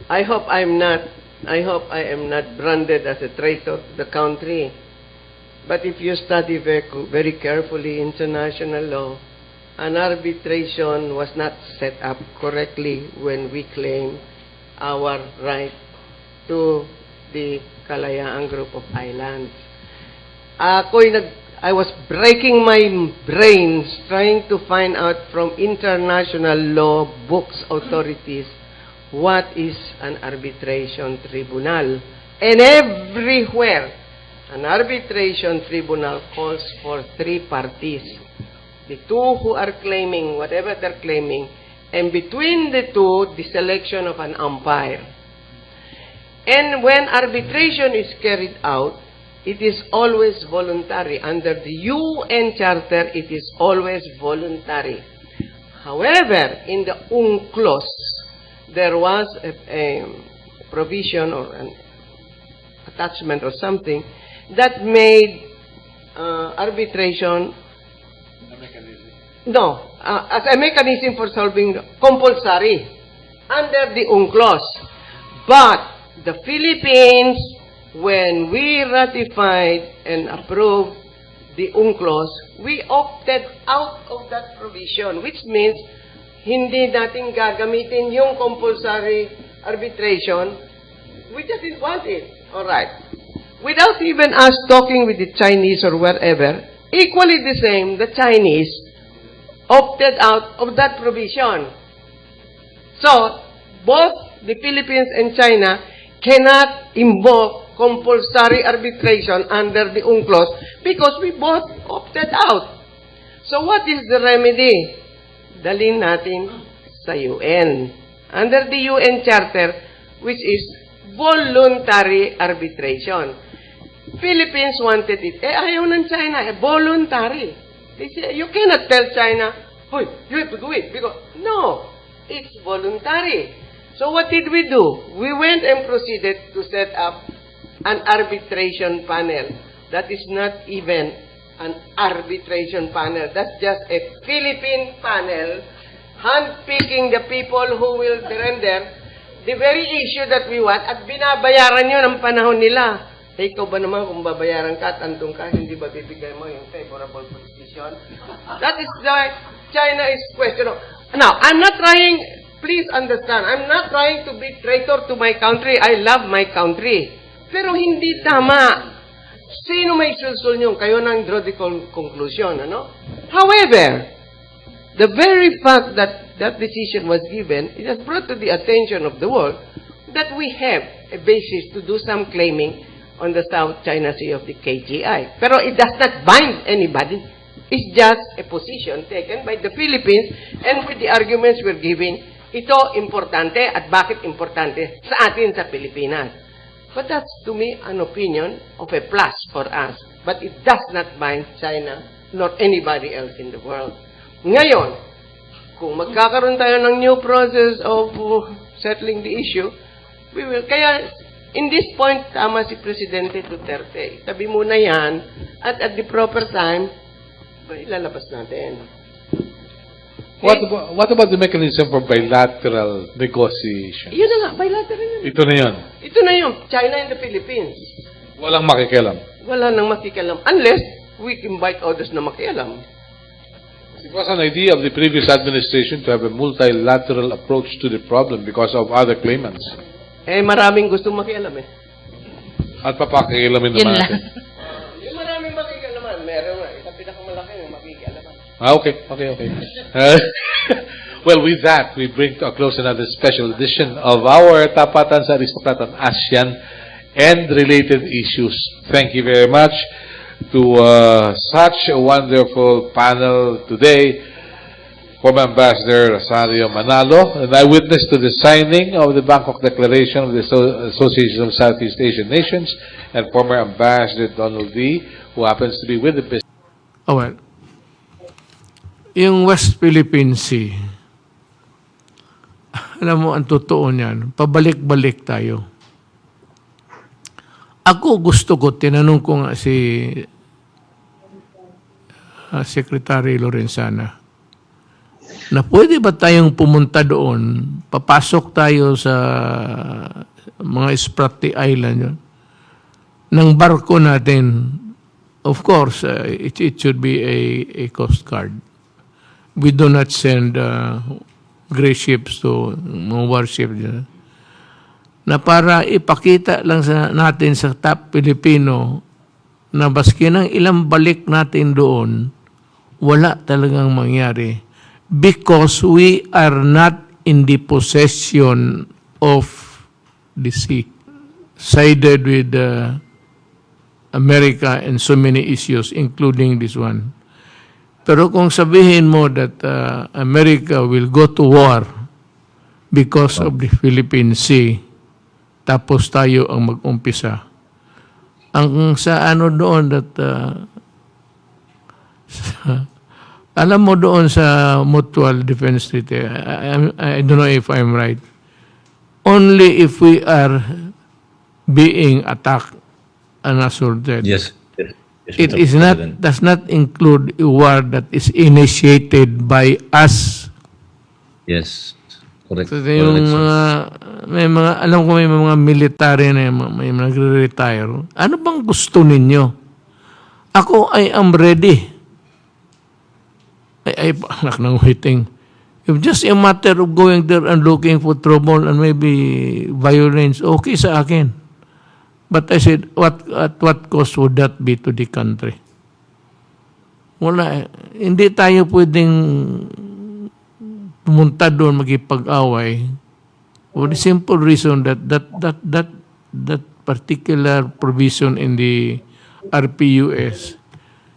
I hope I am not branded as a traitor to the country. But if you study very carefully international law, an arbitration was not set up correctly when we claim our right to the Kalayaan group of islands. I was breaking my brains trying to find out from international law books authorities what is an arbitration tribunal. And everywhere, an arbitration tribunal calls for three parties. The two who are claiming whatever they're claiming, and between the two, the selection of an umpire. And when arbitration is carried out, it is always voluntary. Under the UN Charter, it is always voluntary. However, in the UNCLOS, there was a provision or an attachment or something that made arbitration as a mechanism for solving compulsory under the UNCLOS. But the Philippines, when we ratified and approved the UNCLOS, we opted out of that provision, which means hindi natin gagamitin yung compulsory arbitration. We just didn't want it. All right. Without even us talking with the Chinese or wherever, equally the same, the Chinese opted out of that provision. So, both the Philippines and China cannot invoke compulsory arbitration under the UNCLOS because we both opted out. So, what is the remedy? Dalhin natin sa UN. Under the UN Charter, which is voluntary arbitration. Philippines wanted it. Ayaw ng China. Voluntary. They say, you cannot tell China, "Hoy, you have to do it." Because, no, it's voluntary. So what did we do? We went and proceeded to set up an arbitration panel. That is not even an arbitration panel. That's just a Philippine panel handpicking the people who will render the very issue that we want at binabayaran nyo ng panahon nila. Ikaw ba naman kung babayaran ka at andun ka, hindi ba bibigay mo yung favorable position? That is why China is questioning. Now, I'm not trying, please understand, I'm not trying to be traitor to my country. I love my country. Pero hindi tama. Sino may sulsul nyo? Kayo nang draw the conclusion, ano? However, the very fact that that decision was given, it has brought to the attention of the world that we have a basis to do some claiming on the South China Sea of the KGI. Pero it does not bind anybody. It's just a position taken by the Philippines, and with the arguments we're giving, ito importante at bakit importante sa atin sa Pilipinas. But that's, to me, an opinion of a plus for us. But it does not bind China nor anybody else in the world. Ngayon, kung magkakaroon tayo ng new process of settling the issue, we will. Kaya, in this point, tama si Presidente Duterte. Tabi muna yan, at the proper time, ilalabas natin. What about the mechanism for bilateral negotiation? Yun na nga, bilateral yun. Ito na yun. Ito na yun, China and the Philippines. Walang makikialam. Wala nang makikialam. Unless we invite others na makialam. It was an idea of the previous administration to have a multilateral approach to the problem because of other claimants. Maraming gustong makialam eh. At papakialamin naman natin. Yung maraming makikialaman, meron nga. Isang pinakamalaki yung makikialaman. Okay. Well, with that, we bring to a close another special edition of our Tapatan sa Aristocrat on ASEAN and related issues. Thank you very much to such a wonderful panel today. Former Ambassador Rosario Manalo, an eyewitness to the signing of the Bangkok Declaration of the Association of Southeast Asian Nations, and former Ambassador Donald D., who happens to be with the business. Oh, well, yung West Philippine Sea, alam mo, ang totoo niyan, pabalik-balik tayo. Ako gusto ko, tinanong ko nga si Secretary Lorenzana, na pwede ba tayong pumunta doon, papasok tayo sa mga Spratly Island yun, ng barko natin. Of course, it should be a Coast Guard. We do not send gray ships to mga warships dyan. Na para ipakita lang natin sa top Pilipino na baski ng ilang balik natin doon, wala talagang mangyari because we are not in the possession of the sea. Sided with America and so many issues, including this one. Pero kung sabihin mo that America will go to war because of the Philippine Sea, tapos tayo ang mag-umpisa. Ang sa ano doon that alam mo doon sa Mutual Defense Treaty, I don't know if I'm right, only if we are being attacked and assaulted. Yes. It is not, does not include a war that is initiated by us. Yes. Correct. So, yung mga, may mga, alam ko may mga military na may nagre-retire. Ano bang gusto ninyo? Ako, I am ready. Ay, anak ng waiting. If just a matter of going there and looking for trouble and maybe violence, okay sa akin. But I said, at what cost would that be to the country? Wala. Hindi tayo pwedeng pumunta doon magipag-away for the simple reason that particular provision in the RPUS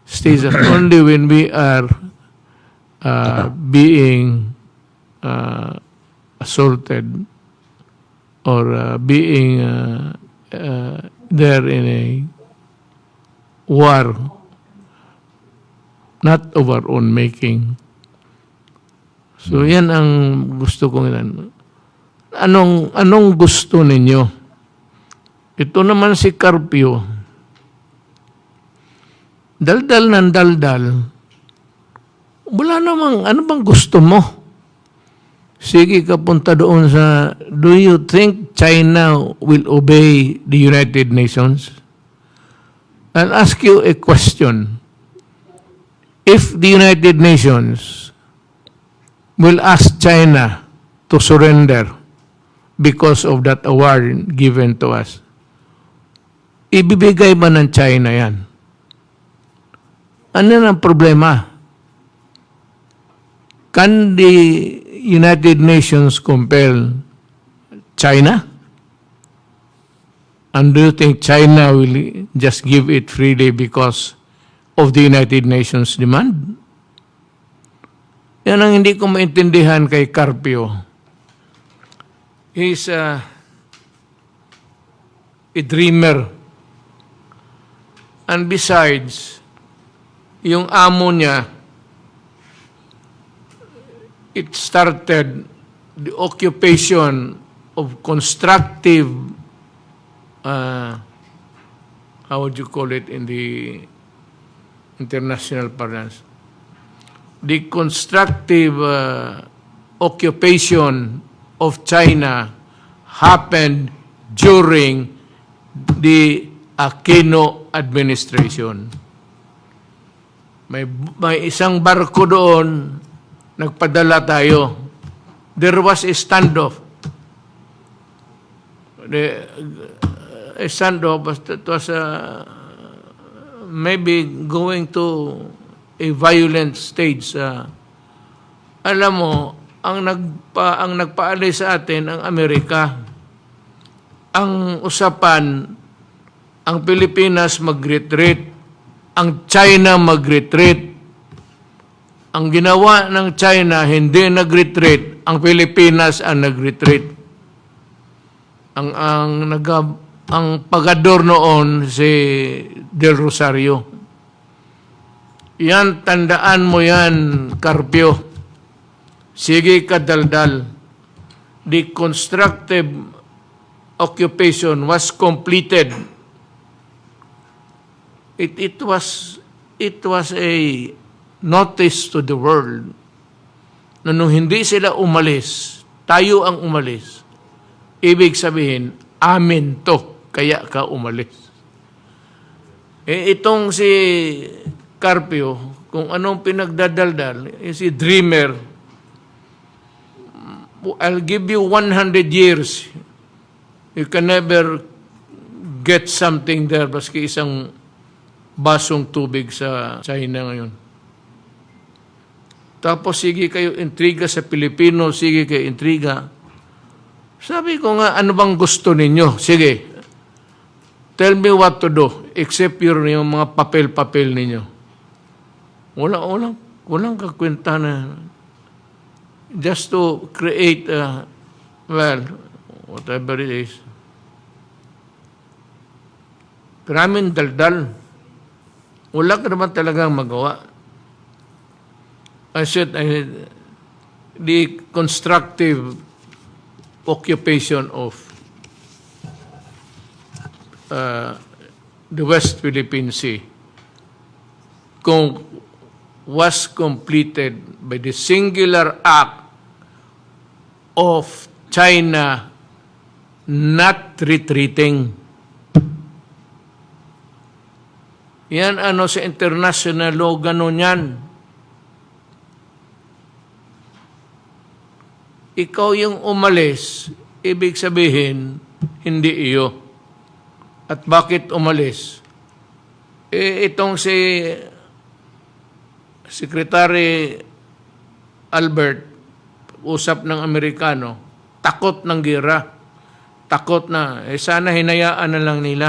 states that only when we are being assaulted or being there in a war not of our own making. So yan ang gusto kong ilan. Anong gusto ninyo? Ito naman si Carpio. Daldal ng daldal. Wala namang, ano bang gusto mo? Sige ka punta doon sa, do you think China will obey the United Nations? I'll ask you a question. If the United Nations will ask China to surrender because of that award given to us, ibibigay ba ng China yan? Ano ang problema? Can the United Nations compel China? And do you think China will just give it freely because of the United Nations demand? Yan ang hindi ko maintindihan kay Carpio. He's a dreamer. And besides, yung amo niya, it started the occupation of constructive, how would you call it in the international parlance? The constructive occupation of China happened during the Aquino administration. May isang barko doon, nagpadala tayo. There was a standoff. A standoff, it was maybe going to a violent stage. Alam mo, ang nagpaalis sa atin ang Amerika. Ang usapan, ang Pilipinas mag-retreat, ang China mag-retreat. Ang ginawa ng China, hindi nag-retreat, ang Pilipinas ang nag-retreat. Ang pagador noon si Del Rosario. Yan, tandaan mo yan, Carpio. Sige ka daldal. The constructive occupation was completed. It was a notice to the world na nung hindi sila umalis, tayo ang umalis, ibig sabihin, amin to, kaya ka umalis. Itong si Carpio, kung anong pinagdadaldal, si Dreamer, I'll give you 100 years. You can never get something there, baski isang basong tubig sa China ngayon. Tapos sige kayo intriga sa Pilipino, sige kayo intriga. Sabi ko nga, ano bang gusto ninyo? Sige, tell me what to do, except yung mga papel-papel ninyo. Walang kakwenta na just to create, well, whatever it is. Maraming daldal. Wala ka naman talagang magawa. I said, the constructive occupation of the West Philippine Sea was completed by the singular act of China not retreating. Yan sa international law, gano'n yan. Ikaw yung umalis, ibig sabihin, hindi iyo. At bakit umalis? Itong si Secretary Albert, usap ng Amerikano, takot ng gira. Takot na, sana hinayaan na lang nila.